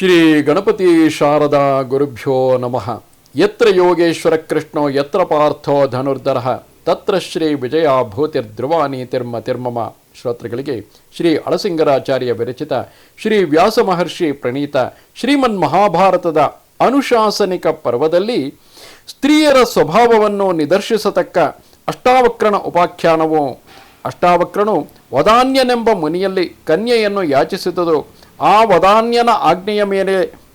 ಶ್ರೀ ಗಣಪತಿ ಶಾರದಾ ಗುರುಭ್ಯೋ ನಮಃ. ಯತ್ರ ಯೋಗೇಶ್ವರ ಕೃಷ್ಣೋ ಯತ್ರ ಪಾರ್ಥೋ ಧನುರ್ಧರಃ ತತ್ರ ಶ್ರೀ ವಿಜಯ ಭೂತಿರ್ಧ್ರುವಾನಿ ತಿರ್ಮಮ. ಶ್ರೋತೃಗಳಿಗೆ ಶ್ರೀ ಅಳಸಿಂಗರಾಚಾರ್ಯ ವಿರಚಿತ ಶ್ರೀ ವ್ಯಾಸ ಮಹರ್ಷಿ ಪ್ರಣೀತ ಶ್ರೀಮನ್ ಮಹಾಭಾರತದ ಅನುಶಾಸನಿಕ ಪರ್ವದಲ್ಲಿ ಸ್ತ್ರೀಯರ ಸ್ವಭಾವವನ್ನು ನಿದರ್ಶಿಸತಕ್ಕ ಅಷ್ಟಾವಕ್ರನ ಉಪಾಖ್ಯಾನವು. ಅಷ್ಟಾವಕ್ರನು ವದಾನ್ಯನೆಂಬ ಮುನಿಯಲ್ಲಿ ಕನ್ಯೆಯನ್ನು ಯಾಚಿಸಿದುದು. ಆ ವದಾನ್ಯನ ಆಜ್ಞೆಯ ಮೇಲೆ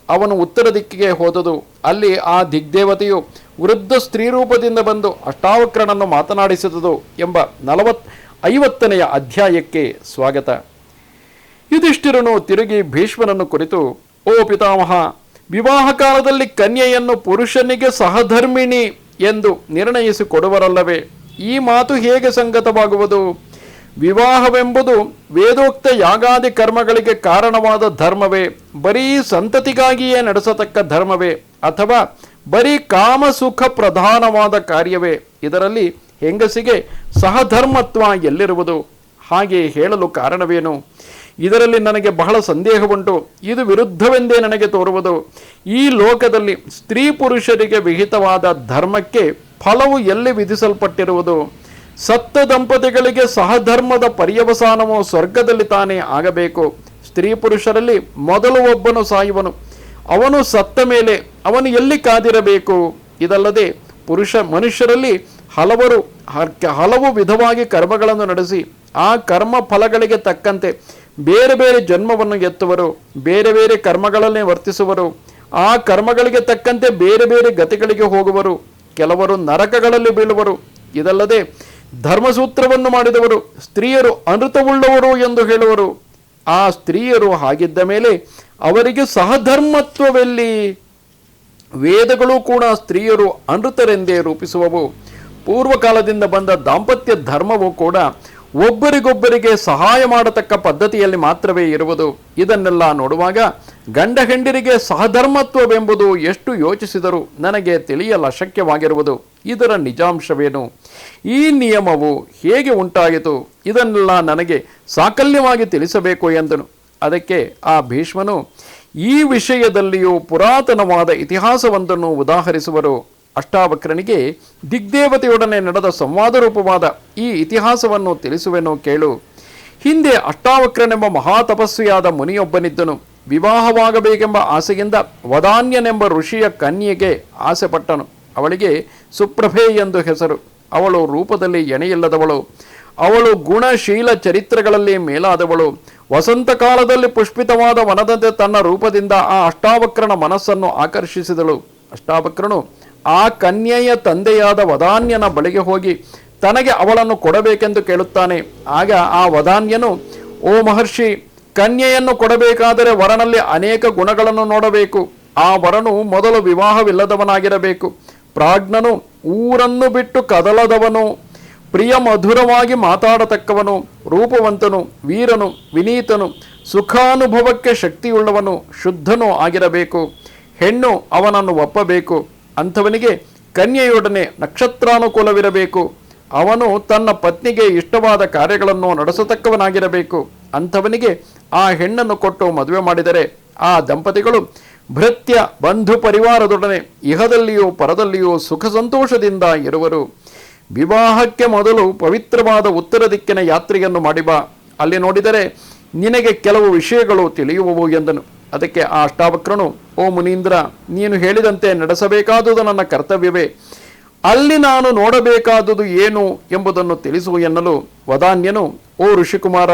ಅವನು ಉತ್ತರ ದಿಕ್ಕಿಗೆ ಹೋದುದು. ಅಲ್ಲಿ ಆ ದಿಗ್ದೇವತೆಯು ವೃದ್ಧ ಸ್ತ್ರೀರೂಪದಿಂದ ಬಂದು ಅಷ್ಟಾವಕ್ರನನ್ನು ಮಾತನಾಡಿಸಿದುದು ಎಂಬ 50ನೇ ಅಧ್ಯಾಯಕ್ಕೆ ಸ್ವಾಗತ. ಯುಧಿಷ್ಠಿರನು ತಿರುಗಿ ಭೀಷ್ಮನನ್ನು ಕುರಿತು, ಓ ಪಿತಾಮಹ, ವಿವಾಹ ಕಾಲದಲ್ಲಿ ಕನ್ಯೆಯನ್ನು ಪುರುಷನಿಗೆ ಸಹಧರ್ಮಿಣಿ ಎಂದು ನಿರ್ಣಯಿಸಿಕೊಡುವರಲ್ಲವೇ? ಈ ಮಾತು ಹೇಗೆ ಸಂಗತವಾಗುವುದು? ವಿವಾಹವೆಂಬುದು ವೇದೋಕ್ತ ಯಾಗಾದಿ ಕರ್ಮಗಳಿಗೆ ಕಾರಣವಾದ ಧರ್ಮವೇ? ಬರೀ ಸಂತತಿಗಾಗಿಯೇ ನಡೆಸತಕ್ಕ ಧರ್ಮವೇ? ಅಥವಾ ಬರೀ ಕಾಮಸುಖ ಪ್ರಧಾನವಾದ ಕಾರ್ಯವೇ? ಇದರಲ್ಲಿ ಹೆಂಗಸಿಗೆ ಸಹಧರ್ಮತ್ವ ಎಲ್ಲಿರುವುದು? ಹಾಗೆ ಹೇಳಲು ಕಾರಣವೇನು? ಇದರಲ್ಲಿ ನನಗೆ ಬಹಳ ಸಂದೇಹವುಂಟು. ಇದು ವಿರುದ್ಧವೆಂದೇ ನನಗೆ ತೋರುವುದು. ಈ ಲೋಕದಲ್ಲಿ ಸ್ತ್ರೀ ಪುರುಷರಿಗೆ ವಿಹಿತವಾದ ಧರ್ಮಕ್ಕೆ ಫಲವು ಎಲ್ಲಿ ವಿಧಿಸಲ್ಪಟ್ಟಿರುವುದು? ಸತ್ತ ದಂಪತಿಗಳಿಗೆ ಸಹಧರ್ಮದ ಪರ್ಯವಸಾನವು ಸ್ವರ್ಗದಲ್ಲಿ ತಾನೇ ಆಗಬೇಕು. ಸ್ತ್ರೀ ಪುರುಷರಲ್ಲಿ ಮೊದಲು ಒಬ್ಬನು ಸಾಯುವನು. ಅವನು ಸತ್ತ ಮೇಲೆ ಅವನು ಎಲ್ಲಿ ಕಾದಿರಬೇಕು? ಇದಲ್ಲದೆ ಮನುಷ್ಯರಲ್ಲಿ ಹಲವು ವಿಧವಾಗಿ ಕರ್ಮಗಳನ್ನು ನಡೆಸಿ ಆ ಕರ್ಮ ಫಲಗಳಿಗೆ ತಕ್ಕಂತೆ ಬೇರೆ ಬೇರೆ ಜನ್ಮವನ್ನು ಎತ್ತುವರು, ಬೇರೆ ಬೇರೆ ಕರ್ಮಗಳನ್ನೇ ವರ್ತಿಸುವರು. ಆ ಕರ್ಮಗಳಿಗೆ ತಕ್ಕಂತೆ ಬೇರೆ ಬೇರೆ ಗತಿಗಳಿಗೆ ಹೋಗುವರು. ಕೆಲವರು ನರಕಗಳಲ್ಲಿ ಬೀಳುವರು. ಇದಲ್ಲದೆ ಧರ್ಮಸೂತ್ರವನ್ನು ಮಾಡಿದವರು ಸ್ತ್ರೀಯರು ಅನೃತವುಳ್ಳವರು ಎಂದು ಹೇಳುವರು. ಆ ಸ್ತ್ರೀಯರು ಹಾಗಿದ್ದ ಮೇಲೆ ಅವರಿಗೆ ಸಹಧರ್ಮತ್ವವೆಲ್ಲಿ? ವೇದಗಳು ಕೂಡ ಸ್ತ್ರೀಯರು ಅನೃತರೆಂದೇ ರೂಪಿಸುವವು. ಪೂರ್ವಕಾಲದಿಂದ ಬಂದ ದಾಂಪತ್ಯ ಧರ್ಮವು ಕೂಡ ಒಬ್ಬರಿಗೊಬ್ಬರಿಗೆ ಸಹಾಯ ಮಾಡತಕ್ಕ ಪದ್ಧತಿಯಲ್ಲಿ ಮಾತ್ರವೇ ಇರುವುದು. ಇದನ್ನೆಲ್ಲ ನೋಡುವಾಗ ಗಂಡ ಹೆಂಡರಿಗೆ ಸಹಧರ್ಮತ್ವವೆಂಬುದು ಎಷ್ಟು ಯೋಚಿಸಿದರೂ ನನಗೆ ತಿಳಿಯಲು ಅಶಕ್ಯವಾಗಿರುವುದು. ಇದರ ನಿಜಾಂಶವೇನು? ಈ ನಿಯಮವು ಹೇಗೆ ಉಂಟಾಯಿತು? ಇದನ್ನೆಲ್ಲ ನನಗೆ ಸಾಕಲ್ಯವಾಗಿ ತಿಳಿಸಬೇಕು ಎಂದನು. ಅದಕ್ಕೆ ಆ ಭೀಷ್ಮನು ಈ ವಿಷಯದಲ್ಲಿಯೂ ಪುರಾತನವಾದ ಇತಿಹಾಸವೊಂದನ್ನು ಉದಾಹರಿಸುವರು. ಅಷ್ಟಾವಕ್ರನಿಗೆ ದಿಗ್ದೇವತೆಯೊಡನೆ ನಡೆದ ಸಂವಾದ ರೂಪವಾದ ಈ ಇತಿಹಾಸವನ್ನು ತಿಳಿಸುವೆನು ಕೇಳು. ಹಿಂದೆ ಅಷ್ಟಾವಕ್ರನೆಂಬ ಮಹಾತಪಸ್ವಿಯಾದ ಮುನಿಯೊಬ್ಬನಿದ್ದನು. ವಿವಾಹವಾಗಬೇಕೆಂಬ ಆಸೆಯಿಂದ ವದಾನ್ಯನೆಂಬ ಋಷಿಯ ಕನ್ಯೆಗೆ ಆಸೆ ಪಟ್ಟನು. ಅವಳಿಗೆ ಸುಪ್ರಭೆ ಎಂದು ಹೆಸರು. ಅವಳು ರೂಪದಲ್ಲಿ ಎಣೆಯಿಲ್ಲದವಳು. ಅವಳು ಗುಣಶೀಲ ಚರಿತ್ರೆಗಳಲ್ಲಿ ಮೇಲಾದವಳು. ವಸಂತ ಕಾಲದಲ್ಲಿ ಪುಷ್ಪಿತವಾದ ವನದಂತೆ ತನ್ನ ರೂಪದಿಂದ ಆ ಅಷ್ಟಾವಕ್ರನ ಮನಸ್ಸನ್ನು ಆಕರ್ಷಿಸಿದಳು. ಅಷ್ಟಾವಕ್ರನು ಆ ಕನ್ಯೆಯ ತಂದೆಯಾದ ವದಾನ್ಯನ ಬಳಿಗೆ ಹೋಗಿ ತನಗೆ ಅವಳನ್ನು ಕೊಡಬೇಕೆಂದು ಕೇಳುತ್ತಾನೆ. ಆಗ ಆ ವದಾನ್ಯನು, ಓ ಮಹರ್ಷಿ, ಕನ್ಯೆಯನ್ನು ಕೊಡಬೇಕಾದರೆ ವರನಲ್ಲಿ ಅನೇಕ ಗುಣಗಳನ್ನು ನೋಡಬೇಕು. ಆ ವರನು ಮೊದಲು ವಿವಾಹವಿಲ್ಲದವನಾಗಿರಬೇಕು. ಪ್ರಾಜ್ಞನು, ಊರನ್ನು ಬಿಟ್ಟು ಕದಲದವನು, ಪ್ರಿಯ ಮಧುರವಾಗಿ ಮಾತಾಡತಕ್ಕವನು, ರೂಪವಂತನು, ವೀರನು, ವಿನೀತನು, ಸುಖಾನುಭವಕ್ಕೆ ಶಕ್ತಿಯುಳ್ಳವನು, ಶುದ್ಧನೂ ಆಗಿರಬೇಕು. ಹೆಣ್ಣು ಅವನನ್ನು ಒಪ್ಪಬೇಕು. ಅಂಥವನಿಗೆ ಕನ್ಯೆಯೊಡನೆ ನಕ್ಷತ್ರಾನುಕೂಲವಿರಬೇಕು. ಅವನು ತನ್ನ ಪತ್ನಿಗೆ ಇಷ್ಟವಾದ ಕಾರ್ಯಗಳನ್ನು ನಡೆಸತಕ್ಕವನಾಗಿರಬೇಕು. ಅಂಥವನಿಗೆ ಆ ಹೆಣ್ಣನ್ನು ಕೊಟ್ಟು ಮದುವೆ ಮಾಡಿದರೆ ಆ ದಂಪತಿಗಳು ಭೃತ್ಯ ಬಂಧು ಪರಿವಾರದೊಡನೆ ಇಹದಲ್ಲಿಯೂ ಪರದಲ್ಲಿಯೂ ಸುಖ ಸಂತೋಷದಿಂದ ಇರುವರು. ವಿವಾಹಕ್ಕೆ ಮೊದಲು ಪವಿತ್ರವಾದ ಉತ್ತರ ದಿಕ್ಕಿನ ಯಾತ್ರೆಯನ್ನು ಮಾಡಿ ಬಾ. ಅಲ್ಲಿ ನೋಡಿದರೆ ನಿನಗೆ ಕೆಲವು ವಿಷಯಗಳು ತಿಳಿಯುವವು ಎಂದನು. ಅದಕ್ಕೆ ಆ ಅಷ್ಟಾವಕ್ರನು, ಓ ಮುನೀಂದ್ರ, ನೀನು ಹೇಳಿದಂತೆ ನಡೆಸಬೇಕಾದುದು ನನ್ನ ಕರ್ತವ್ಯವೇ. ಅಲ್ಲಿ ನಾನು ನೋಡಬೇಕಾದುದು ಏನು ಎಂಬುದನ್ನು ತಿಳಿಸು ಎನ್ನಲು ವದಾನ್ಯನು, ಓ ಋಷಿಕುಮಾರ,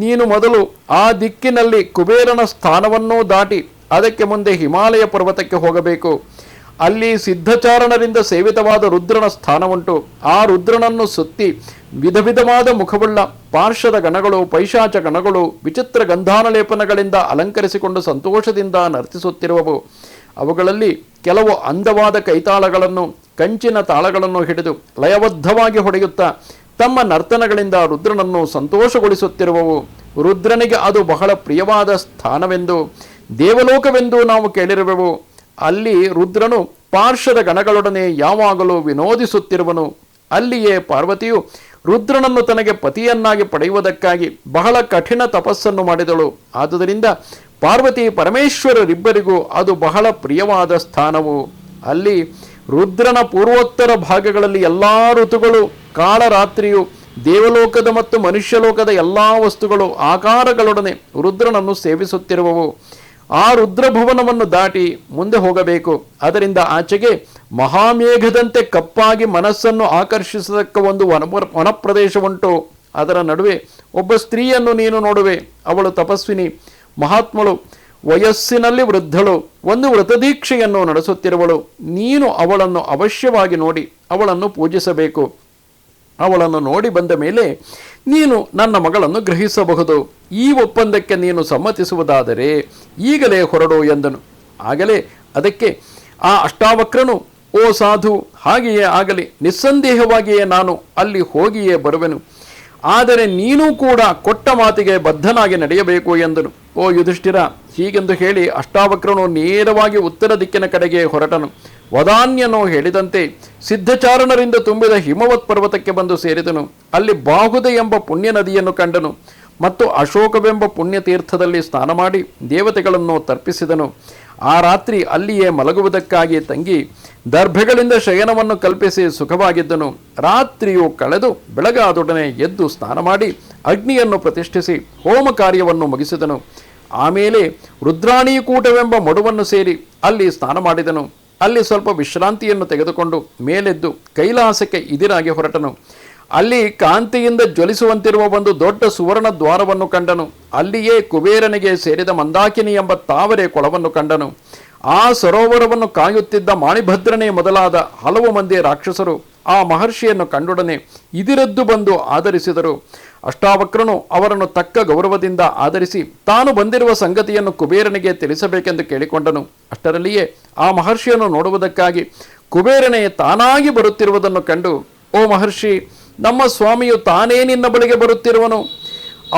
ನೀನು ಮೊದಲು ಆ ದಿಕ್ಕಿನಲ್ಲಿ ಕುಬೇರನ ಸ್ಥಾನವನ್ನೂ ದಾಟಿ ಅದಕ್ಕೆ ಮುಂದೆ ಹಿಮಾಲಯ ಪರ್ವತಕ್ಕೆ ಹೋಗಬೇಕು. ಅಲ್ಲಿ ಸಿದ್ಧಚಾರಣರಿಂದ ಸೇವಿತವಾದ ರುದ್ರನ ಸ್ಥಾನವುಂಟು. ಆ ರುದ್ರನನ್ನು ಸುತ್ತಿ ವಿಧ ವಿಧವಾದ ಮುಖವುಳ್ಳ ಪಾರ್ಶ್ವದ ಗಣಗಳು, ಪೈಶಾಚ ಗಣಗಳು ವಿಚಿತ್ರ ಗಂಧಾನಲೇಪನಗಳಿಂದ ಅಲಂಕರಿಸಿಕೊಂಡು ಸಂತೋಷದಿಂದ ನರ್ತಿಸುತ್ತಿರುವವು. ಅವುಗಳಲ್ಲಿ ಕೆಲವು ಅಂದವಾದ ಕೈತಾಳಗಳನ್ನು, ಕಂಚಿನ ತಾಳಗಳನ್ನು ಹಿಡಿದು ಲಯಬದ್ಧವಾಗಿ ಹೊಡೆಯುತ್ತಾ ತಮ್ಮ ನರ್ತನಗಳಿಂದ ರುದ್ರನನ್ನು ಸಂತೋಷಗೊಳಿಸುತ್ತಿರುವವು. ರುದ್ರನಿಗೆ ಅದು ಬಹಳ ಪ್ರಿಯವಾದ ಸ್ಥಾನವೆಂದು, ದೇವಲೋಕವೆಂದು ನಾವು ಕೇಳಿರುವೆವು. ಅಲ್ಲಿ ರುದ್ರನು ಪಾರ್ಶ್ವದ ಗಣಗಳೊಡನೆ ಯಾವಾಗಲೂ ವಿನೋದಿಸುತ್ತಿರುವನು. ಅಲ್ಲಿಯೇ ಪಾರ್ವತಿಯು ರುದ್ರನನ್ನು ತನಗೆ ಪತಿಯನ್ನಾಗಿ ಪಡೆಯುವುದಕ್ಕಾಗಿ ಬಹಳ ಕಠಿಣ ತಪಸ್ಸನ್ನು ಮಾಡಿದಳು. ಆದುದರಿಂದ ಪಾರ್ವತಿ ಪರಮೇಶ್ವರರಿಬ್ಬರಿಗೂ ಅದು ಬಹಳ ಪ್ರಿಯವಾದ ಸ್ಥಾನವು. ಅಲ್ಲಿ ರುದ್ರನ ಪೂರ್ವೋತ್ತರ ಭಾಗಗಳಲ್ಲಿ ಎಲ್ಲ ಋತುಗಳು, ಕಾಳರಾತ್ರಿಯು, ದೇವಲೋಕದ ಮತ್ತು ಮನುಷ್ಯಲೋಕದ ಎಲ್ಲ ವಸ್ತುಗಳು ಆಕಾರಗಳೊಡನೆ ರುದ್ರನನ್ನು ಸೇವಿಸುತ್ತಿರುವವು. ಆ ರುದ್ರಭುವನವನ್ನು ದಾಟಿ ಮುಂದೆ ಹೋಗಬೇಕು. ಅದರಿಂದ ಆಚೆಗೆ ಮಹಾಮೇಘದಂತೆ ಕಪ್ಪಾಗಿ ಮನಸ್ಸನ್ನು ಆಕರ್ಷಿಸತಕ್ಕ ಒಂದು ವನಪ್ರದೇಶವುಂಟು. ಅದರ ನಡುವೆ ಒಬ್ಬ ಸ್ತ್ರೀಯನ್ನು ನೀನು ನೋಡುವೆ. ಅವಳು ತಪಸ್ವಿನಿ, ಮಹಾತ್ಮಳು, ವಯಸ್ಸಿನಲ್ಲಿ ವೃದ್ಧಳು, ಒಂದು ವ್ರತದೀಕ್ಷೆಯನ್ನು ನಡೆಸುತ್ತಿರುವಳು. ನೀನು ಅವಳನ್ನು ಅವಶ್ಯವಾಗಿ ನೋಡಿ ಅವಳನ್ನು ಪೂಜಿಸಬೇಕು. ಅವಳನ್ನು ನೋಡಿ ಬಂದ ಮೇಲೆ ನೀನು ನನ್ನ ಮಗಳನ್ನು ಗ್ರಹಿಸಬಹುದು. ಈ ಒಪ್ಪಂದಕ್ಕೆ ನೀನು ಸಮ್ಮತಿಸುವುದಾದರೆ ಈಗಲೇ ಹೊರಡು ಎಂದನು. ಆಗಲೇ ಅದಕ್ಕೆ ಆ ಅಷ್ಟಾವಕ್ರನು, ಓ ಸಾಧು, ಹಾಗೆಯೇ ಆಗಲಿ, ನಿಸ್ಸಂದೇಹವಾಗಿಯೇ ನಾನು ಅಲ್ಲಿ ಹೋಗಿಯೇ ಬರುವೆನು. ಆದರೆ ನೀನೂ ಕೂಡ ಕೊಟ್ಟ ಮಾತಿಗೆ ಬದ್ಧನಾಗಿ ನಡೆಯಬೇಕು ಎಂದನು. ಓ ಯುಧಿಷ್ಠಿರ, ಹೀಗೆಂದು ಹೇಳಿ ಅಷ್ಟಾವಕ್ರನು ನೇರವಾಗಿ ಉತ್ತರ ದಿಕ್ಕಿನ ಕಡೆಗೆ ಹೊರಟನು. ವದಾನ್ಯನು ಹೇಳಿದಂತೆ ಸಿದ್ಧಚಾರಣರಿಂದ ತುಂಬಿದ ಹಿಮವತ್ ಪರ್ವತಕ್ಕೆ ಬಂದು ಸೇರಿದನು. ಅಲ್ಲಿ ಬಾಹುದ ಎಂಬ ಪುಣ್ಯ ನದಿಯನ್ನು ಕಂಡನು ಮತ್ತು ಅಶೋಕವೆಂಬ ಪುಣ್ಯತೀರ್ಥದಲ್ಲಿ ಸ್ನಾನ ಮಾಡಿ ದೇವತೆಗಳನ್ನು ತರ್ಪಿಸಿದನು. ಆ ರಾತ್ರಿ ಅಲ್ಲಿಯೇ ಮಲಗುವುದಕ್ಕಾಗಿ ತಂಗಿ ದರ್ಭೆಗಳಿಂದ ಶಯನವನ್ನು ಕಲ್ಪಿಸಿ ಸುಖವಾಗಿದ್ದನು. ರಾತ್ರಿಯು ಕಳೆದು ಬೆಳಗಾದೊಡನೆ ಎದ್ದು ಸ್ನಾನ ಮಾಡಿ ಅಗ್ನಿಯನ್ನು ಪ್ರತಿಷ್ಠಿಸಿ ಹೋಮ ಕಾರ್ಯವನ್ನು ಮುಗಿಸಿದನು. ಆಮೇಲೆ ರುದ್ರಾಣೀಕೂಟವೆಂಬ ಮಡುವನ್ನು ಸೇರಿ ಅಲ್ಲಿ ಸ್ನಾನ ಮಾಡಿದನು. ಅಲ್ಲಿ ಸ್ವಲ್ಪ ವಿಶ್ರಾಂತಿಯನ್ನು ತೆಗೆದುಕೊಂಡು ಮೇಲೆದ್ದು ಕೈಲಾಸಕ್ಕೆ ಇದಿರಾಗಿ ಹೊರಟನು. ಅಲ್ಲಿ ಕಾಂತಿಯಿಂದ ಜ್ವಲಿಸುವಂತಿರುವ ಒಂದು ದೊಡ್ಡ ಸುವರ್ಣ ದ್ವಾರವನ್ನು ಕಂಡನು. ಅಲ್ಲಿಯೇ ಕುಬೇರನಿಗೆ ಸೇರಿದ ಮಂದಾಕಿನಿ ಎಂಬ ತಾವರೆ ಕೊಳವನ್ನು ಕಂಡನು. ಆ ಸರೋವರವನ್ನು ಕಾಯುತ್ತಿದ್ದ ಮಾಣಿಭದ್ರನೇ ಮೊದಲಾದ ಹಲವು ಮಂದಿ ರಾಕ್ಷಸರು ಆ ಮಹರ್ಷಿಯನ್ನು ಕಂಡೊಡನೆ ಇದಿರೆದ್ದು ಬಂದು ಆದರಿಸಿದರು. ಅಷ್ಟಾವಕ್ರನು ಅವರನ್ನು ತಕ್ಕ ಗೌರವದಿಂದ ಆದರಿಸಿ ತಾನು ಬಂದಿರುವ ಸಂಗತಿಯನ್ನು ಕುಬೇರನಿಗೆ ತಿಳಿಸಬೇಕೆಂದು ಕೇಳಿಕೊಂಡನು. ಅಷ್ಟರಲ್ಲಿಯೇ ಆ ಮಹರ್ಷಿಯನ್ನು ನೋಡುವುದಕ್ಕಾಗಿ ಕುಬೇರನೇ ತಾನಾಗಿ ಬರುತ್ತಿರುವುದನ್ನು ಕಂಡು, ಓ ಮಹರ್ಷಿ, ನಮ್ಮ ಸ್ವಾಮಿಯು ತಾನೇ ನಿನ್ನ ಬಳಿಗೆ ಬರುತ್ತಿರುವನು.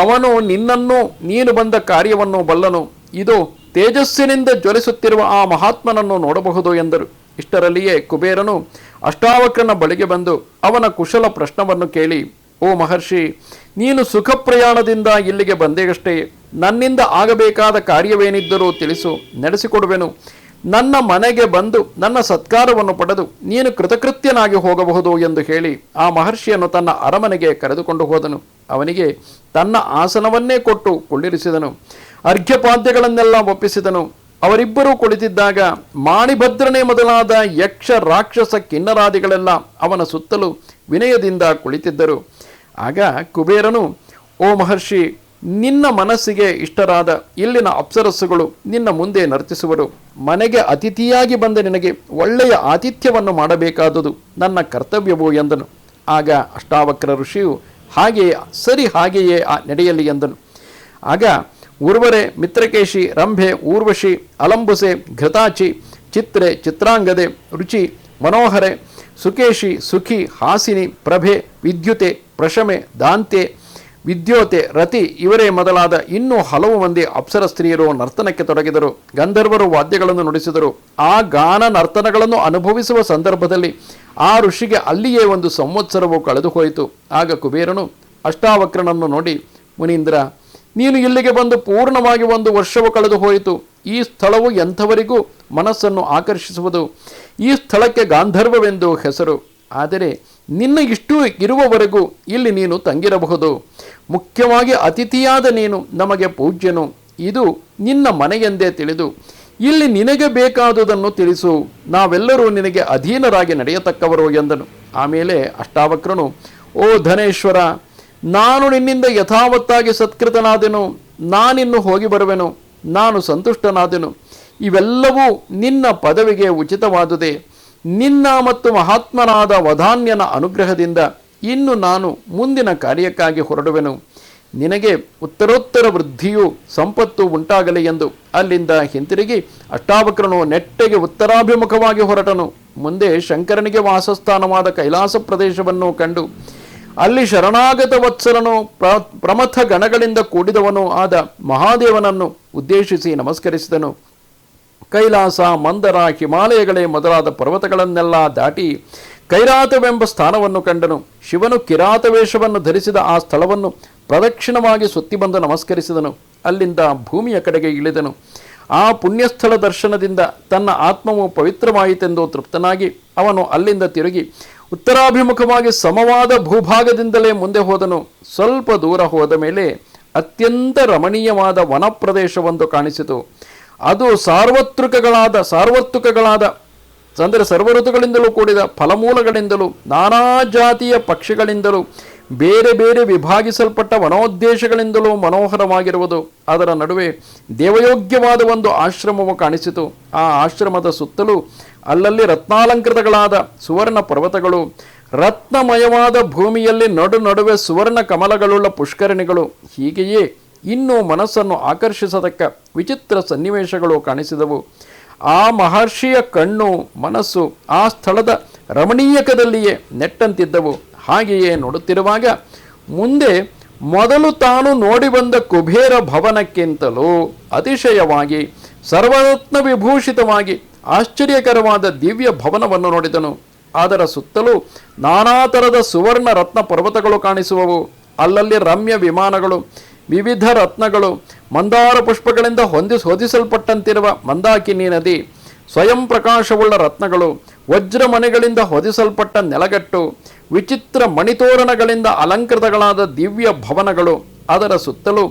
ಅವನು ನಿನ್ನನ್ನು ನೀನು ಬಂದ ಕಾರ್ಯವನ್ನು ಬಲ್ಲನು. ಇದು ತೇಜಸ್ಸಿನಿಂದ ಜ್ವಲಿಸುತ್ತಿರುವ ಆ ಮಹಾತ್ಮನನ್ನು ನೋಡಬಹುದು ಎಂದರು. ಇಷ್ಟರಲ್ಲಿಯೇ ಕುಬೇರನು ಅಷ್ಟಾವಕ್ರನ ಬಳಿಗೆ ಬಂದು ಅವನ ಕುಶಲ ಪ್ರಶ್ನವನ್ನು ಕೇಳಿ, ಓ ಮಹರ್ಷಿ, ನೀನು ಸುಖ ಪ್ರಯಾಣದಿಂದ ಇಲ್ಲಿಗೆ ಬಂದೆಯಷ್ಟೇ. ನನ್ನಿಂದ ಆಗಬೇಕಾದ ಕಾರ್ಯವೇನಿದ್ದರೂ ತಿಳಿಸು, ನಡೆಸಿಕೊಡುವೆನು. ನನ್ನ ಮನೆಗೆ ಬಂದು ನನ್ನ ಸತ್ಕಾರವನ್ನು ಪಡೆದು ನೀನು ಕೃತಕೃತ್ಯನಾಗಿ ಹೋಗಬಹುದು ಎಂದು ಹೇಳಿ ಆ ಮಹರ್ಷಿಯನ್ನು ತನ್ನ ಅರಮನೆಗೆ ಕರೆದುಕೊಂಡು ಹೋದನು. ಅವನಿಗೆ ತನ್ನ ಆಸನವನ್ನೇ ಕೊಟ್ಟು ಕುಳ್ಳಿರಿಸಿದನು. ಅರ್ಘ್ಯಪಾದ್ಯಗಳನ್ನೆಲ್ಲ ಒಪ್ಪಿಸಿದನು. ಅವರಿಬ್ಬರೂ ಕುಳಿತಿದ್ದಾಗ ಮಾಣಿಭದ್ರನೇ ಮೊದಲಾದ ಯಕ್ಷ ರಾಕ್ಷಸ ಕಿನ್ನರಾದಿಗಳೆಲ್ಲ ಅವನ ಸುತ್ತಲೂ ವಿನಯದಿಂದ ಕುಳಿತಿದ್ದರು. ಆಗ ಕುಬೇರನು, ಓ ಮಹರ್ಷಿ, ನಿನ್ನ ಮನಸ್ಸಿಗೆ ಇಷ್ಟರಾದ ಇಲ್ಲಿನ ಅಪ್ಸರಸ್ಸುಗಳು ನಿನ್ನ ಮುಂದೆ ನರ್ತಿಸುವರು. ಮನೆಗೆ ಅತಿಥಿಯಾಗಿ ಬಂದ ನಿನಗೆ ಒಳ್ಳೆಯ ಆತಿಥ್ಯವನ್ನು ಮಾಡಬೇಕಾದುದು ನನ್ನ ಕರ್ತವ್ಯವು ಎಂದನು. ಆಗ ಅಷ್ಟಾವಕ್ರ ಋಷಿಯು ಹಾಗೆಯೇ ಸರಿ, ಹಾಗೆಯೇ ನಡೆಯಲಿ ಎಂದನು. ಆಗ ಉರ್ವರೆ, ಮಿತ್ರಕೇಶಿ, ರಂಭೆ, ಊರ್ವಶಿ, ಅಲಂಬುಸೆ, ಘೃತಾಚಿ, ಚಿತ್ರೆ, ಚಿತ್ರಾಂಗದೆ, ರುಚಿ, ಮನೋಹರೆ, ಸುಕೇಶಿ, ಸುಖಿ, ಹಾಸಿನಿ, ಪ್ರಭೆ, ವಿದ್ಯುತೆ, ಪ್ರಶಮೆ, ದಾಂತೆ, ವಿದ್ಯೋತೆ, ರತಿ ಇವರೇ ಮೊದಲಾದ ಇನ್ನೂ ಹಲವು ಮಂದಿ ಅಪ್ಸರ ಸ್ತ್ರೀಯರು ನರ್ತನಕ್ಕೆ ತೊಡಗಿದರು. ಗಂಧರ್ವರು ವಾದ್ಯಗಳನ್ನು ನುಡಿಸಿದರು. ಆ ಗಾನ ನರ್ತನಗಳನ್ನು ಅನುಭವಿಸುವ ಸಂದರ್ಭದಲ್ಲಿ ಆ ಋಷಿಗೆ ಅಲ್ಲಿಯೇ ಒಂದು ಸಂವತ್ಸರವು ಕಳೆದು ಹೋಯಿತು. ಆಗ ಕುಬೇರನು ಅಷ್ಟಾವಕ್ರನನ್ನು ನೋಡಿ, ಮುನೀಂದ್ರ, ನೀನು ಇಲ್ಲಿಗೆ ಬಂದು ಪೂರ್ಣವಾಗಿ 1 ವರ್ಷವು ಕಳೆದು ಹೋಯಿತು. ಈ ಸ್ಥಳವು ಎಂಥವರಿಗೂ ಮನಸ್ಸನ್ನು ಆಕರ್ಷಿಸುವುದು. ಈ ಸ್ಥಳಕ್ಕೆ ಗಾಂಧರ್ವವೆಂದು ಹೆಸರು. ಆದರೆ ನಿನ್ನ ಇಷ್ಟು ಇರುವವರೆಗೂ ಇಲ್ಲಿ ನೀನು ತಂಗಿರಬಹುದು. ಮುಖ್ಯವಾಗಿ ಅತಿಥಿಯಾದ ನೀನು ನಮಗೆ ಪೂಜ್ಯನು. ಇದು ನಿನ್ನ ಮನೆಯೆಂದೇ ತಿಳಿದು ಇಲ್ಲಿ ನಿನಗೆ ಬೇಕಾದುದನ್ನು ತಿಳಿಸು. ನಾವೆಲ್ಲರೂ ನಿನಗೆ ಅಧೀನರಾಗಿ ನಡೆಯತಕ್ಕವರು ಎಂದನು. ಆಮೇಲೆ ಅಷ್ಟಾವಕ್ರನು, ಓ ಧನೇಶ್ವರ, ನಾನು ನಿನ್ನಿಂದ ಯಥಾವತ್ತಾಗಿ ಸತ್ಕೃತನಾದೆನು. ನಾನಿನ್ನು ಹೋಗಿ ಬರುವೆನು. ನಾನು ಸಂತುಷ್ಟನಾದೆನು. ಇವೆಲ್ಲವೂ ನಿನ್ನ ಪದವಿಗೆ ಉಚಿತವಾದುದೇ. ನಿನ್ನ ಮತ್ತು ಮಹಾತ್ಮನಾದ ವಧಾನ್ಯನ ಅನುಗ್ರಹದಿಂದ ಇನ್ನು ನಾನು ಮುಂದಿನ ಕಾರ್ಯಕ್ಕಾಗಿ ಹೊರಡುವೆನು. ನಿನಗೆ ಉತ್ತರೋತ್ತರ ವೃದ್ಧಿಯೂ ಸಂಪತ್ತು ಉಂಟಾಗಲಿ ಎಂದು ಅಲ್ಲಿಂದ ಹಿಂತಿರುಗಿ ಅಷ್ಟಾವಕ್ರನು ನೆಟ್ಟಗೆ ಉತ್ತರಾಭಿಮುಖವಾಗಿ ಹೊರಟನು. ಮುಂದೆ ಶಂಕರನಿಗೆ ವಾಸಸ್ಥಾನವಾದ ಕೈಲಾಸ ಪ್ರದೇಶವನ್ನು ಕಂಡು ಅಲ್ಲಿ ಶರಣಾಗತ ವತ್ಸಲನು ಪ್ರಮಥ ಗಣಗಳಿಂದ ಕೂಡಿದವನು ಆದ ಮಹಾದೇವನನ್ನು ಉದ್ದೇಶಿಸಿ ನಮಸ್ಕರಿಸಿದನು. ಕೈಲಾಸ, ಮಂದರ, ಹಿಮಾಲಯಗಳೇ ಮೊದಲಾದ ಪರ್ವತಗಳನ್ನೆಲ್ಲ ದಾಟಿ ಕೈರಾತವೆಂಬ ಸ್ಥಾನವನ್ನು ಕಂಡನು. ಶಿವನು ಕಿರಾತ ವೇಷವನ್ನು ಧರಿಸಿದ ಆ ಸ್ಥಳವನ್ನು ಪ್ರದಕ್ಷಿಣವಾಗಿ ಸುತ್ತಿ ಬಂದು ನಮಸ್ಕರಿಸಿದನು. ಅಲ್ಲಿಂದ ಭೂಮಿಯ ಕಡೆಗೆ ಇಳಿದನು. ಆ ಪುಣ್ಯಸ್ಥಳ ದರ್ಶನದಿಂದ ತನ್ನ ಆತ್ಮವು ಪವಿತ್ರವಾಯಿತೆಂದು ತೃಪ್ತನಾಗಿ ಅವನು ಅಲ್ಲಿಂದ ತಿರುಗಿ ಉತ್ತರಾಭಿಮುಖವಾಗಿ ಸಮವಾದ ಭೂಭಾಗದಿಂದಲೇ ಮುಂದೆ ಹೋದನು. ಸ್ವಲ್ಪ ದೂರ ಹೋದ ಮೇಲೆ ಅತ್ಯಂತ ರಮಣೀಯವಾದ ವನ ಪ್ರದೇಶವೊಂದು ಕಾಣಿಸಿತು. ಅದು ಸಾರ್ವತ್ರಿಕಗಳಾದ ಅಂದರೆ ಸರ್ವ ಋತುಗಳಿಂದಲೂ ಕೂಡಿದ ಫಲಮೂಲಗಳಿಂದಲೂ ನಾನಾ ಜಾತಿಯ ಪಕ್ಷಿಗಳಿಂದಲೂ ಬೇರೆ ಬೇರೆ ವಿಭಾಗಿಸಲ್ಪಟ್ಟ ವನೋದ್ದೇಶಗಳಿಂದಲೂ ಮನೋಹರವಾಗಿರುವುದು. ಅದರ ನಡುವೆ ದೇವಯೋಗ್ಯವಾದ ಒಂದು ಆಶ್ರಮವು ಕಾಣಿಸಿತು. ಆ ಆಶ್ರಮದ ಸುತ್ತಲೂ ಅಲ್ಲಲ್ಲಿ ರತ್ನಾಲಂಕೃತಗಳಾದ ಸುವರ್ಣ ಪರ್ವತಗಳು, ರತ್ನಮಯವಾದ ಭೂಮಿಯಲ್ಲಿ ನಡುವೆ ಸುವರ್ಣ ಕಮಲಗಳುಳ್ಳ ಪುಷ್ಕರಣಿಗಳು, ಹೀಗೆಯೇ ಇನ್ನೂ ಮನಸ್ಸನ್ನು ಆಕರ್ಷಿಸತಕ್ಕ ವಿಚಿತ್ರ ಸನ್ನಿವೇಶಗಳು ಕಾಣಿಸಿದವು. ಆ ಮಹರ್ಷಿಯ ಕಣ್ಣು ಮನಸ್ಸು ಆ ಸ್ಥಳದ ರಮಣೀಯಕದಲ್ಲಿಯೇ ನೆಟ್ಟಂತಿದ್ದವು. ಹಾಗೆಯೇ ನೋಡುತ್ತಿರುವಾಗ ಮುಂದೆ ಮೊದಲು ತಾನು ನೋಡಿ ಬಂದ ಕುಬೇರ ಭವನಕ್ಕಿಂತಲೂ ಅತಿಶಯವಾಗಿ ಸರ್ವರತ್ನ ವಿಭೂಷಿತವಾಗಿ ಆಶ್ಚರ್ಯಕರವಾದ ದಿವ್ಯ ಭವನವನ್ನು ನೋಡಿದನು. ಅದರ ಸುತ್ತಲೂ ನಾನಾ ಥರದ ಸುವರ್ಣ ರತ್ನ ಪರ್ವತಗಳು ಕಾಣಿಸುವವು. ಅಲ್ಲಲ್ಲಿ ರಮ್ಯ ವಿಮಾನಗಳು, ವಿವಿಧ ರತ್ನಗಳು, ಮಂದಾರ ಪುಷ್ಪಗಳಿಂದ ಹೊದಿಸಲ್ಪಟ್ಟಂತಿರುವ ಮಂದಾಕಿನಿ ನದಿ, ಸ್ವಯಂ ಪ್ರಕಾಶವುಳ್ಳ ರತ್ನಗಳು, ವಜ್ರಮಣಿಗಳಿಂದ ಹೊದಿಸಲ್ಪಟ್ಟ ನೆಲಗಟ್ಟು, ವಿಚಿತ್ರ ಮಣಿತೋರಣಗಳಿಂದ ಅಲಂಕೃತಗಳಾದ ದಿವ್ಯ ಭವನಗಳು, ಅದರ ಸುತ್ತಲೂ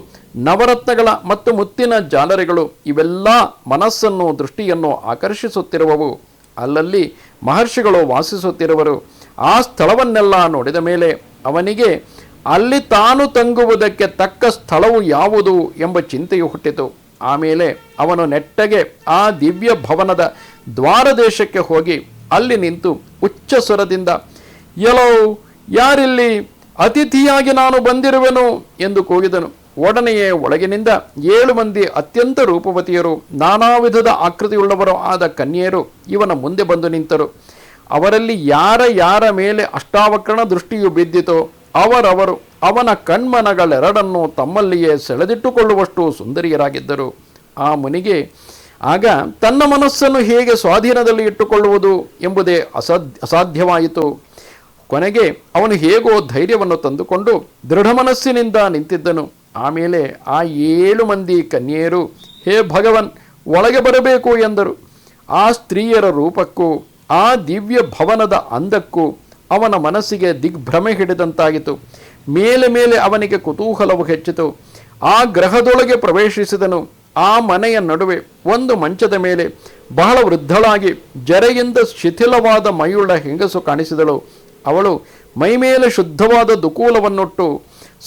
ನವರತ್ನಗಳ ಮತ್ತು ಮುತ್ತಿನ ಜಾಲರಿಗಳು, ಇವೆಲ್ಲ ಮನಸ್ಸನ್ನು ದೃಷ್ಟಿಯನ್ನು ಆಕರ್ಷಿಸುತ್ತಿರುವವು. ಅಲ್ಲಲ್ಲಿ ಮಹರ್ಷಿಗಳು ವಾಸಿಸುತ್ತಿರುವರು. ಆ ಸ್ಥಳವನ್ನೆಲ್ಲ ನೋಡಿದ ಮೇಲೆ ಅವನಿಗೆ ಅಲ್ಲಿ ತಾನು ತಂಗುವುದಕ್ಕೆ ತಕ್ಕ ಸ್ಥಳವು ಯಾವುದು ಎಂಬ ಚಿಂತೆಯು ಹುಟ್ಟಿತು. ಆಮೇಲೆ ಅವನು ನೆಟ್ಟಗೆ ಆ ದಿವ್ಯ ಭವನದ ದ್ವಾರದೇಶಕ್ಕೆ ಹೋಗಿ ಅಲ್ಲಿ ನಿಂತು ಉಚ್ಚ ಸ್ವರದಿಂದ, ಎಲ್ಲೋ ಯಾರಿಲ್ಲಿ? ಅತಿಥಿಯಾಗಿ ನಾನು ಬಂದಿರುವೆನು ಎಂದು ಕೂಗಿದನು. ಒಡನೆಯೇ ಒಳಗಿನಿಂದ 7 ಮಂದಿ ಅತ್ಯಂತ ರೂಪವತಿಯರು, ನಾನಾ ವಿಧದ ಆಕೃತಿಯುಳ್ಳವರು ಆದ ಕನ್ಯೆಯರು ಇವನ ಮುಂದೆ ಬಂದು ನಿಂತರು. ಅವರಲ್ಲಿ ಯಾರ ಮೇಲೆ ಅಷ್ಟಾವಕ್ರನ ದೃಷ್ಟಿಯು ಬಿದ್ದಿತೋ ಅವರವರು ಅವನ ಕಣ್ಮನಗಳೆರಡನ್ನು ತಮ್ಮಲ್ಲಿಯೇ ಸೆಳೆದಿಟ್ಟುಕೊಳ್ಳುವಷ್ಟು ಸುಂದರಿಯರಾಗಿದ್ದರು. ಆ ಮುನಿಗೆ ಆಗ ತನ್ನ ಮನಸ್ಸನ್ನು ಹೇಗೆ ಸ್ವಾಧೀನದಲ್ಲಿ ಇಟ್ಟುಕೊಳ್ಳುವುದು ಎಂಬುದೇ ಅಸಾಧ್ಯವಾಯಿತು. ಕೊನೆಗೆ ಅವನು ಹೇಗೋ ಧೈರ್ಯವನ್ನು ತಂದುಕೊಂಡು ದೃಢ ಮನಸ್ಸಿನಿಂದ ನಿಂತಿದ್ದನು. ಆಮೇಲೆ ಆ 7 ಮಂದಿ ಕನ್ಯೆಯರು, ಹೇ ಭಗವನ್, ಒಳಗೆ ಬರಬೇಕು ಎಂದರು. ಆ ಸ್ತ್ರೀಯರ ರೂಪಕ್ಕೂ ಆ ದಿವ್ಯ ಭವನದ ಅಂದಕ್ಕೂ ಅವನ ಮನಸ್ಸಿಗೆ ದಿಗ್ಭ್ರಮೆ ಹಿಡಿದಂತಾಗಿತು. ಮೇಲೆ ಅವನಿಗೆ ಕುತೂಹಲವು ಹೆಚ್ಚಿತು. ಆ ಗೃಹದೊಳಗೆ ಪ್ರವೇಶಿಸಿದನು. ಆ ಮನೆಯ ನಡುವೆ ಒಂದು ಮಂಚದ ಮೇಲೆ ಬಹಳ ವೃದ್ಧಳಾಗಿ ಜರೆಯಿಂದ ಶಿಥಿಲವಾದ ಮೈಯುಳ್ಳ ಹೆಂಗಸು ಕಾಣಿಸಿದಳು. ಅವಳು ಮೈಮೇಲೆ ಶುದ್ಧವಾದ ದುಕೂಲವನ್ನುಟ್ಟು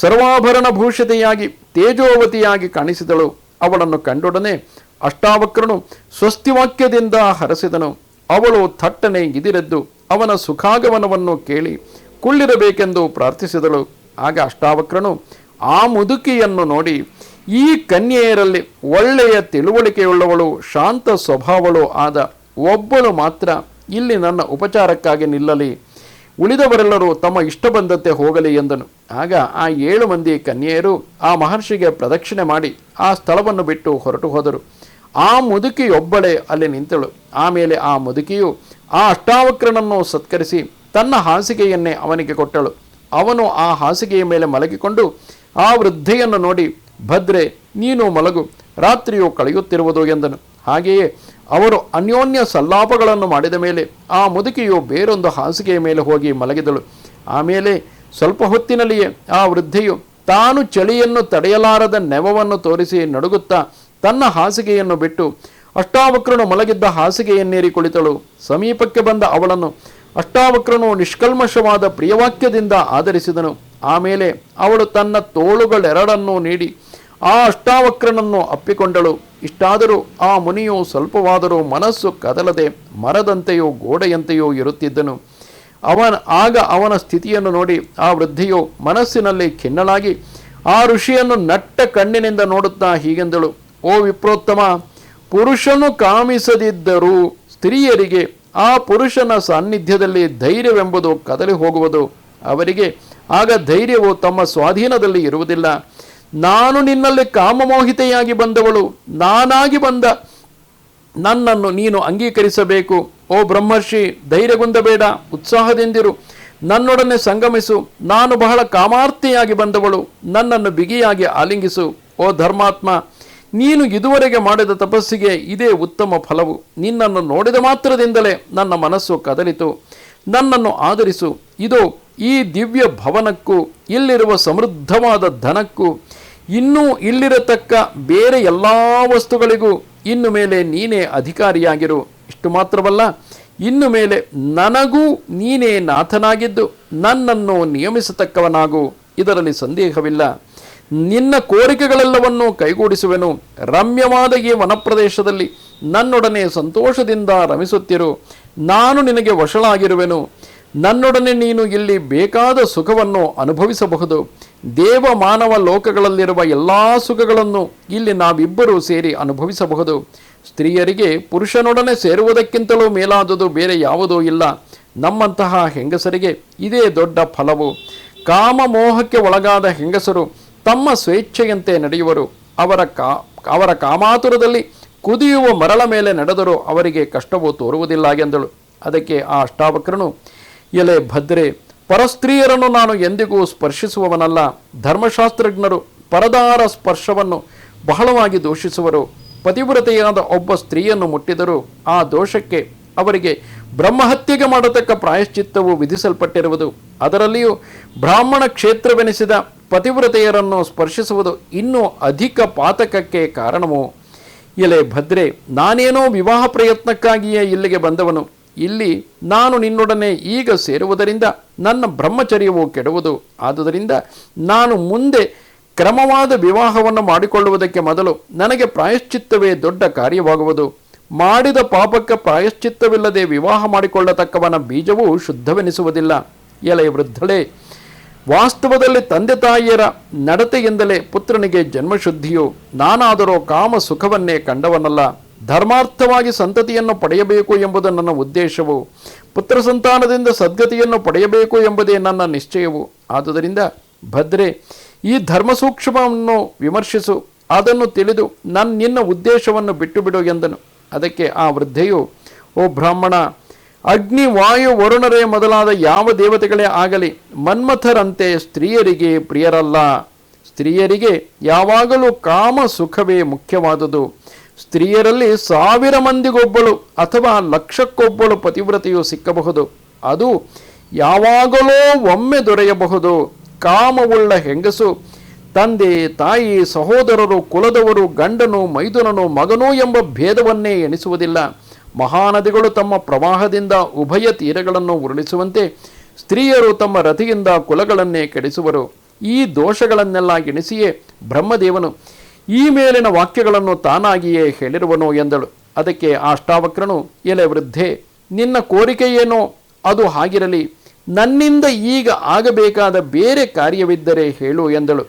ಸರ್ವಾಭರಣ ಭೂಷಿತೆಯಾಗಿ ತೇಜೋವತಿಯಾಗಿ ಕಾಣಿಸಿದಳು. ಅವಳನ್ನು ಕಂಡೊಡನೆ ಅಷ್ಟಾವಕ್ರನು ಸ್ವಸ್ತಿವಾಕ್ಯದಿಂದ ಹರಸಿದನು. ಅವಳು ಥಟ್ಟನೆ ಇದಿರೆದ್ದು ಅವನ ಸುಖಾಗಮನವನ್ನು ಕೇಳಿ ಕುಳ್ಳಿರಬೇಕೆಂದು ಪ್ರಾರ್ಥಿಸಿದಳು. ಆಗ ಅಷ್ಟಾವಕ್ರನು ಆ ಮುದುಕಿಯನ್ನು ನೋಡಿ, ಈ ಕನ್ಯೆಯರಲ್ಲಿ ಒಳ್ಳೆಯ ತಿಳುವಳಿಕೆಯುಳ್ಳವಳು, ಶಾಂತ ಸ್ವಭಾವಳು ಆದ ಒಬ್ಬಳು ಮಾತ್ರ ಇಲ್ಲಿ ನನ್ನ ಉಪಚಾರಕ್ಕಾಗಿ ನಿಲ್ಲಲಿ, ಉಳಿದವರೆಲ್ಲರೂ ತಮ್ಮ ಇಷ್ಟ ಬಂದಂತೆ ಹೋಗಲಿ ಎಂದನು. ಆಗ ಆ 7 ಮಂದಿ ಕನ್ಯೆಯರು ಆ ಮಹರ್ಷಿಗೆ ಪ್ರದಕ್ಷಿಣೆ ಮಾಡಿ ಆ ಸ್ಥಳವನ್ನು ಬಿಟ್ಟು ಹೊರಟು ಹೋದರು. ಆ ಮುದುಕಿಯೊಬ್ಬಳೇ ಅಲ್ಲಿ ನಿಂತಳು. ಆಮೇಲೆ ಆ ಮುದುಕಿಯು ಆ ಅಷ್ಟಾವಕ್ರನನ್ನು ಸತ್ಕರಿಸಿ ತನ್ನ ಹಾಸಿಗೆಯನ್ನೇ ಅವನಿಗೆ ಕೊಟ್ಟಳು. ಅವನು ಆ ಹಾಸಿಗೆಯ ಮೇಲೆ ಮಲಗಿಕೊಂಡು ಆ ವೃದ್ಧೆಯನ್ನು ನೋಡಿ, ಭದ್ರೆ, ನೀನು ಮಲಗು, ರಾತ್ರಿಯು ಕಳೆಯುತ್ತಿರುವುದು ಎಂದನು. ಹಾಗೆಯೇ ಅವರು ಅನ್ಯೋನ್ಯ ಸಲ್ಲಾಪಗಳನ್ನು ಮಾಡಿದ ಮೇಲೆ ಆ ಮುದುಕಿಯು ಬೇರೊಂದು ಹಾಸಿಗೆಯ ಮೇಲೆ ಹೋಗಿ ಮಲಗಿದಳು. ಆಮೇಲೆ ಸ್ವಲ್ಪ ಹೊತ್ತಿನಲ್ಲಿಯೇ ಆ ವೃದ್ಧೆಯು ತಾನು ಚಳಿಯನ್ನು ತಡೆಯಲಾರದ ನೆವವನ್ನು ತೋರಿಸಿ ನಡುಗುತ್ತಾ ತನ್ನ ಹಾಸಿಗೆಯನ್ನು ಬಿಟ್ಟು ಅಷ್ಟಾವಕ್ರನು ಮಲಗಿದ್ದ ಹಾಸಿಗೆಯನ್ನೇರಿ ಕುಳಿತಳು. ಸಮೀಪಕ್ಕೆ ಬಂದ ಅವಳನ್ನು ಅಷ್ಟಾವಕ್ರನು ನಿಷ್ಕಲ್ಮಶವಾದ ಪ್ರಿಯವಾಕ್ಯದಿಂದ ಆದರಿಸಿದನು. ಆಮೇಲೆ ಅವಳು ತನ್ನ ತೋಳುಗಳೆರಡನ್ನೂ ನೀಡಿ ಆ ಅಷ್ಟಾವಕ್ರನನ್ನು ಅಪ್ಪಿಕೊಂಡಳು. ಇಷ್ಟಾದರೂ ಆ ಮುನಿಯು ಸ್ವಲ್ಪವಾದರೂ ಮನಸ್ಸು ಕದಲದೆ ಮರದಂತೆಯೋ ಗೋಡೆಯಂತೆಯೋ ಇರುತ್ತಿದ್ದನು. ಆಗ ಅವನ ಸ್ಥಿತಿಯನ್ನು ನೋಡಿ ಆ ವೃದ್ಧೆಯು ಮನಸ್ಸಿನಲ್ಲಿ ಖಿನ್ನಳಾಗಿ ಆ ಋಷಿಯನ್ನು ನಟ್ಟ ಕಣ್ಣಿನಿಂದ ನೋಡುತ್ತಾ ಹೀಗೆಂದಳು, ಓ ವಿಪ್ರೋತ್ತಮ, ಪುರುಷನು ಕಾಮಿಸದಿದ್ದರೂ ಸ್ತ್ರೀಯರಿಗೆ ಆ ಪುರುಷನ ಸಾನ್ನಿಧ್ಯದಲ್ಲಿ ಧೈರ್ಯವೆಂಬುದು ಕದಲಿ ಹೋಗುವುದು. ಅವರಿಗೆ ಆಗ ಧೈರ್ಯವು ತಮ್ಮ ಸ್ವಾಧೀನದಲ್ಲಿ ಇರುವುದಿಲ್ಲ. ನಾನು ನಿನ್ನಲ್ಲಿ ಕಾಮಮೋಹಿತೆಯಾಗಿ ಬಂದವಳು, ನಾನಾಗಿ ಬಂದ ನನ್ನನ್ನು ನೀನು ಅಂಗೀಕರಿಸಬೇಕು. ಓ ಬ್ರಹ್ಮರ್ಷಿ, ಧೈರ್ಯಗೊಂಡಬೇಡ, ಉತ್ಸಾಹದಿಂದಿರು, ನನ್ನೊಡನೆ ಸಂಗಮಿಸು. ನಾನು ಬಹಳ ಕಾಮಾರ್ತಿಯಾಗಿ ಬಂದವಳು, ನನ್ನನ್ನು ಬಿಗಿಯಾಗಿ ಆಲಿಂಗಿಸು. ಓ ಧರ್ಮಾತ್ಮ, ನೀನು ಇದುವರೆಗೆ ಮಾಡಿದ ತಪಸ್ಸಿಗೆ ಇದೇ ಉತ್ತಮ ಫಲವು. ನಿನ್ನನ್ನು ನೋಡಿದ ಮಾತ್ರದಿಂದಲೇ ನನ್ನ ಮನಸ್ಸು ಕದಲಿತು. ನನ್ನನ್ನು ಆಧರಿಸು. ಇದೋ ಈ ದಿವ್ಯ ಭವನಕ್ಕೂ ಇಲ್ಲಿರುವ ಸಮೃದ್ಧವಾದ ಧನಕ್ಕೂ ಇನ್ನೂ ಇಲ್ಲಿರತಕ್ಕ ಬೇರೆ ಎಲ್ಲ ವಸ್ತುಗಳಿಗೂ ಇನ್ನು ಮೇಲೆ ನೀನೇ ಅಧಿಕಾರಿಯಾಗಿರು. ಇಷ್ಟು ಮಾತ್ರವಲ್ಲ, ಇನ್ನು ಮೇಲೆ ನನಗೂ ನೀನೇ ನಾಥನಾಗಿದ್ದು ನನ್ನನ್ನು ನಿಯಮಿಸತಕ್ಕವನಾಗು. ಇದರಲ್ಲಿ ಸಂದೇಹವಿಲ್ಲ. ನಿನ್ನ ಕೋರಿಕೆಗಳೆಲ್ಲವನ್ನೂ ಕೈಗೂಡಿಸುವೆನು. ರಮ್ಯವಾದ ಈ ವನಪ್ರದೇಶದಲ್ಲಿ ನನ್ನೊಡನೆ ಸಂತೋಷದಿಂದ ರಮಿಸುತ್ತಿರು. ನಾನು ನಿನಗೆ ವಶಳಾಗಿರುವೆನು. ನನ್ನೊಡನೆ ನೀನು ಇಲ್ಲಿ ಬೇಕಾದ ಸುಖವನ್ನು ಅನುಭವಿಸಬಹುದು. ದೇವ ಮಾನವ ಲೋಕಗಳಲ್ಲಿರುವ ಎಲ್ಲ ಸುಖಗಳನ್ನು ಇಲ್ಲಿ ನಾವಿಬ್ಬರೂ ಸೇರಿ ಅನುಭವಿಸಬಹುದು. ಸ್ತ್ರೀಯರಿಗೆ ಪುರುಷನೊಡನೆ ಸೇರುವುದಕ್ಕಿಂತಲೂ ಮೇಲಾದುದು ಬೇರೆ ಯಾವುದೂ ಇಲ್ಲ. ನಮ್ಮಂತಹ ಹೆಂಗಸರಿಗೆ ಇದೇ ದೊಡ್ಡ ಫಲವು. ಕಾಮಮೋಹಕ್ಕೆ ಒಳಗಾದ ಹೆಂಗಸರು ತಮ್ಮ ಸ್ವೇಚ್ಛೆಯಂತೆ ನಡೆಯುವರು. ಅವರ ಕಾಮಾತುರದಲ್ಲಿ ಕುದಿಯುವ ಮರಳ ಮೇಲೆ ನಡೆದರೂ ಅವರಿಗೆ ಕಷ್ಟವು ತೋರುವುದಿಲ್ಲ ಎಂದಳು. ಅದಕ್ಕೆ ಆ ಅಷ್ಟಾವಕ್ರನು, ಎಲೆ ಭದ್ರೆ, ಪರಸ್ತ್ರೀಯರನ್ನು ನಾನು ಎಂದಿಗೂ ಸ್ಪರ್ಶಿಸುವವನಲ್ಲ. ಧರ್ಮಶಾಸ್ತ್ರಜ್ಞರು ಪರದಾರ ಸ್ಪರ್ಶವನ್ನು ಬಹಳವಾಗಿ ದೂಷಿಸುವರು. ಪತಿವ್ರತೆಯಾದ ಒಬ್ಬ ಸ್ತ್ರೀಯನ್ನು ಮುಟ್ಟಿದರೂ ಆ ದೋಷಕ್ಕೆ ಅವರಿಗೆ ಬ್ರಹ್ಮಹತ್ಯೆಗೆ ಮಾಡತಕ್ಕ ಪ್ರಾಯಶ್ಚಿತ್ತವು ವಿಧಿಸಲ್ಪಟ್ಟಿರುವುದು. ಅದರಲ್ಲಿಯೂ ಬ್ರಾಹ್ಮಣ ಕ್ಷೇತ್ರವೆನಿಸಿದ ಪತಿವ್ರತೆಯರನ್ನು ಸ್ಪರ್ಶಿಸುವುದು ಇನ್ನೂ ಅಧಿಕ ಪಾತಕಕ್ಕೆ ಕಾರಣವು. ಎಲೆ ಭದ್ರೆ, ನಾನೇನೋ ವಿವಾಹ ಪ್ರಯತ್ನಕ್ಕಾಗಿಯೇ ಇಲ್ಲಿಗೆ ಬಂದವನು. ಇಲ್ಲಿ ನಾನು ನಿನ್ನೊಡನೆ ಈಗ ಸೇರುವುದರಿಂದ ನನ್ನ ಬ್ರಹ್ಮಚರ್ಯವು ಕೆಡುವುದು. ಆದುದರಿಂದ ನಾನು ಮುಂದೆ ಕ್ರಮವಾದ ವಿವಾಹವನ್ನು ಮಾಡಿಕೊಳ್ಳುವುದಕ್ಕೆ ಮೊದಲು ನನಗೆ ಪ್ರಾಯಶ್ಚಿತ್ತವೇ ದೊಡ್ಡ ಕಾರ್ಯವಾಗುವುದು. ಮಾಡಿದ ಪಾಪಕ್ಕೆ ಪ್ರಾಯಶ್ಚಿತ್ತವಿಲ್ಲದೆ ವಿವಾಹ ಮಾಡಿಕೊಳ್ಳತಕ್ಕವನ ಬೀಜವು ಶುದ್ಧವೆನಿಸುವುದಿಲ್ಲ. ಎಲೆ ವೃದ್ಧಳೇ, ವಾಸ್ತವದಲ್ಲಿ ತಂದೆ ತಾಯಿಯರ ನಡತೆಯಿಂದಲೇ ಪುತ್ರನಿಗೆ ಜನ್ಮಶುದ್ಧಿಯು. ನಾನಾದರೂ ಕಾಮ ಸುಖವನ್ನೇ ಕಂಡವನಲ್ಲ. ಧರ್ಮಾರ್ಥವಾಗಿ ಸಂತತಿಯನ್ನು ಪಡೆಯಬೇಕು ಎಂಬುದು ನನ್ನ ಉದ್ದೇಶವು. ಪುತ್ರ ಸಂತಾನದಿಂದ ಸದ್ಗತಿಯನ್ನು ಪಡೆಯಬೇಕು ಎಂಬುದೇ ನನ್ನ ನಿಶ್ಚಯವು. ಆದುದರಿಂದ ಭದ್ರೆ, ಈ ಧರ್ಮಸೂಕ್ಷ್ಮವನ್ನು ವಿಮರ್ಶಿಸು. ಅದನ್ನು ತಿಳಿದು ನಿನ್ನ ಉದ್ದೇಶವನ್ನು ಬಿಟ್ಟು ಬಿಡು ಎಂದನು. ಅದಕ್ಕೆ ಆ ವೃದ್ಧೆಯು, ಓ ಬ್ರಾಹ್ಮಣ, ಅಗ್ನಿ, ವಾಯು, ವರುಣರೇ ಮೊದಲಾದ ಯಾವ ದೇವತೆಗಳೇ ಆಗಲಿ ಮನ್ಮಥರಂತೆ ಸ್ತ್ರೀಯರಿಗೆ ಪ್ರಿಯರಲ್ಲ. ಸ್ತ್ರೀಯರಿಗೆ ಯಾವಾಗಲೂ ಕಾಮ ಸುಖವೇ ಮುಖ್ಯವಾದುದು. ಸ್ತ್ರೀಯರಲ್ಲಿ 1000 ಮಂದಿಗೊಬ್ಬಳು ಅಥವಾ 1,00,000ಕ್ಕೊಬ್ಬಳು ಪತಿವ್ರತೆಯು ಸಿಕ್ಕಬಹುದು. ಅದು ಯಾವಾಗಲೋ ಒಮ್ಮೆ ದೊರೆಯಬಹುದು. ಕಾಮವುಳ್ಳ ಹೆಂಗಸು ತಂದೆ, ತಾಯಿ, ಸಹೋದರರು, ಕುಲದವರು, ಗಂಡನು, ಮೈದುನನು, ಮಗನೂ ಎಂಬ ಭೇದವನ್ನೇ ಎಣಿಸುವುದಿಲ್ಲ. ಮಹಾನದಿಗಳು ತಮ್ಮ ಪ್ರವಾಹದಿಂದ ಉಭಯ ತೀರಗಳನ್ನು ಉರುಳಿಸುವಂತೆ ಸ್ತ್ರೀಯರು ತಮ್ಮ ರತಿಯಿಂದ ಕುಲಗಳನ್ನೇ ಕೆಡಿಸುವರು. ಈ ದೋಷಗಳನ್ನೆಲ್ಲ ಎಣಿಸಿಯೇ ಬ್ರಹ್ಮದೇವನು ಈ ಮೇಲಿನ ವಾಕ್ಯಗಳನ್ನು ತಾನಾಗಿಯೇ ಹೇಳಿರುವನು ಎಂದಳು. ಅದಕ್ಕೆ ಆ ಅಷ್ಟಾವಕ್ರನು, ಎಲೆ ವೃದ್ಧೆ, ನಿನ್ನ ಕೋರಿಕೆ ಏನೋ ಅದು ಹಾಗಿರಲಿ. ನನ್ನಿಂದ ಈಗ ಆಗಬೇಕಾದ ಬೇರೆ ಕಾರ್ಯವಿದ್ದರೆ ಹೇಳು ಎಂದಳು.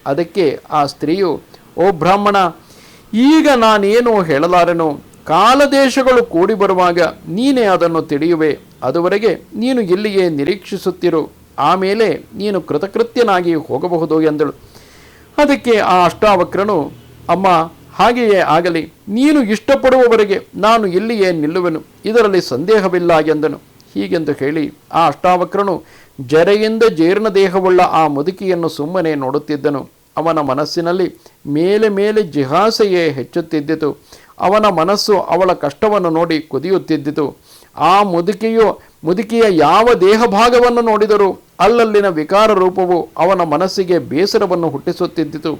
ಅದಕ್ಕೆ ಆ ಸ್ತ್ರೀಯು, ಓ ಬ್ರಾಹ್ಮಣ, ಈಗ ನಾನೇನೋ ಹೇಳಲಾರೆನು. ಕಾಲದೇಶಗಳು ಕೂಡಿ ಬರುವಾಗ ನೀನೇ ಅದನ್ನು ತಿಳಿಯುವೆ. ಅದುವರೆಗೆ ನೀನು ಇಲ್ಲಿಯೇ ನಿರೀಕ್ಷಿಸುತ್ತಿರು. ಆಮೇಲೆ ನೀನು ಕೃತಕೃತ್ಯನಾಗಿ ಹೋಗಬಹುದು ಎಂದಳು. ಅದಕ್ಕೆ ಆ ಅಷ್ಟಾವಕ್ರನು, ಅಮ್ಮ, ಹಾಗೆಯೇ ಆಗಲಿ. ನೀನು ಇಷ್ಟಪಡುವವರೆಗೆ ನಾನು ಇಲ್ಲಿಯೇ ನಿಲ್ಲುವೆನು. ಇದರಲ್ಲಿ ಸಂದೇಹವಿಲ್ಲ ಎಂದನು. ಹೀಗೆಂದು ಹೇಳಿ ಆ ಅಷ್ಟಾವಕ್ರನು ಜರೆಯಿಂದ ಜೀರ್ಣ ದೇಹವುಳ್ಳ ಆ ಮುದುಕಿಯನ್ನು ಸುಮ್ಮನೆ ನೋಡುತ್ತಿದ್ದನು. ಅವನ ಮನಸ್ಸಿನಲ್ಲಿ ಮೇಲೆ ಮೇಲೆ ಜಿಹಾಸೆಯೇ ಹೆಚ್ಚುತ್ತಿದ್ದಿತು. ಅವನ ಮನಸ್ಸು ಅವಳ ಕಷ್ಟವನ್ನು ನೋಡಿ ಕುದಿಯುತ್ತಿದ್ದಿತು. ಆ ಮುದುಕಿಯ ಯಾವ ದೇಹ ಭಾಗವನ್ನು ನೋಡಿದರೂ ಅಲ್ಲಲ್ಲಿನ ವಿಕಾರ ರೂಪವು ಅವನ ಮನಸ್ಸಿಗೆ ಬೇಸರವನ್ನು ಹುಟ್ಟಿಸುತ್ತಿದ್ದಿತು.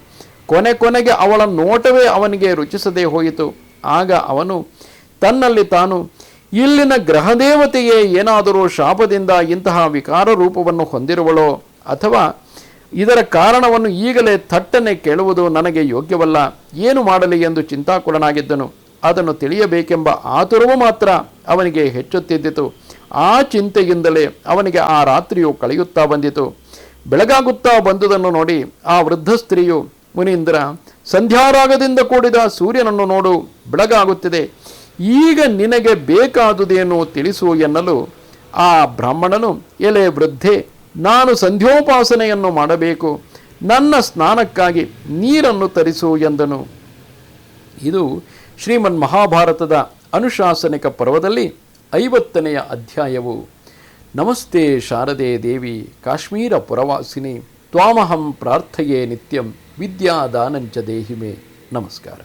ಕೊನೆಗೆ ಅವಳ ನೋಟವೇ ಅವನಿಗೆ ರುಚಿಸದೇ ಹೋಯಿತು. ಆಗ ಅವನು ತನ್ನಲ್ಲಿ ತಾನು, ಇಲ್ಲಿನ ಗ್ರಹದೇವತೆಯೇ ಏನಾದರೂ ಶಾಪದಿಂದ ಇಂತಹ ವಿಕಾರ ರೂಪವನ್ನು ಹೊಂದಿರುವಳೋ, ಅಥವಾ ಇದರ ಕಾರಣವನ್ನು ಈಗಲೇ ಥಟ್ಟನೆ ಕೇಳುವುದು ನನಗೆ ಯೋಗ್ಯವಲ್ಲ. ಏನು ಮಾಡಲಿ ಎಂದು ಚಿಂತಾಕುಲನಾಗಿದ್ದನು. ಅದನ್ನು ತಿಳಿಯಬೇಕೆಂಬ ಆತುರವು ಮಾತ್ರ ಅವನಿಗೆ ಹೆಚ್ಚುತ್ತಿದ್ದಿತು. ಆ ಚಿಂತೆಯಿಂದಲೇ ಅವನಿಗೆ ಆ ರಾತ್ರಿಯು ಕಳೆಯುತ್ತಾ ಬಂದಿತು. ಬೆಳಗಾಗುತ್ತಾ ಬಂದುದನ್ನು ನೋಡಿ ಆ ವೃದ್ಧ ಸ್ತ್ರೀಯು, ಮುನೀಂದ್ರ, ಸಂಧ್ಯಾರಾಗದಿಂದ ಕೂಡಿದ ಸೂರ್ಯನನ್ನು ನೋಡು, ಬೆಳಗಾಗುತ್ತಿದೆ. ಈಗ ನಿನಗೆ ಬೇಕಾದುದೇನು ತಿಳಿಸು ಎನ್ನಲು ಆ ಬ್ರಾಹ್ಮಣನು, ಎಲೆ ವೃದ್ಧೆ, ನಾನು ಸಂಧ್ಯೋಪಾಸನೆಯನ್ನು ಮಾಡಬೇಕು. ನನ್ನ ಸ್ನಾನಕ್ಕಾಗಿ ನೀರನ್ನು ತರಿಸು ಎಂದನು. ಇದು ಶ್ರೀಮನ್ ಮಹಾಭಾರತದ ಅನುಶಾಸನಿಕ ಪರ್ವದಲ್ಲಿ 50ನೆಯ ಅಧ್ಯಾಯವು. ನಮಸ್ತೆ ಶಾರದೆ ದೇವಿ, ಕಾಶ್ಮೀರ ಪುರವಾಸಿನಿ, ತ್ವಾಮಹಂ ಪ್ರಾರ್ಥಯೇ ನಿತ್ಯಂ. ವಿದ್ಯಾದಾನಂಚ ದೇಹಿಮೆ. ನಮಸ್ಕಾರ.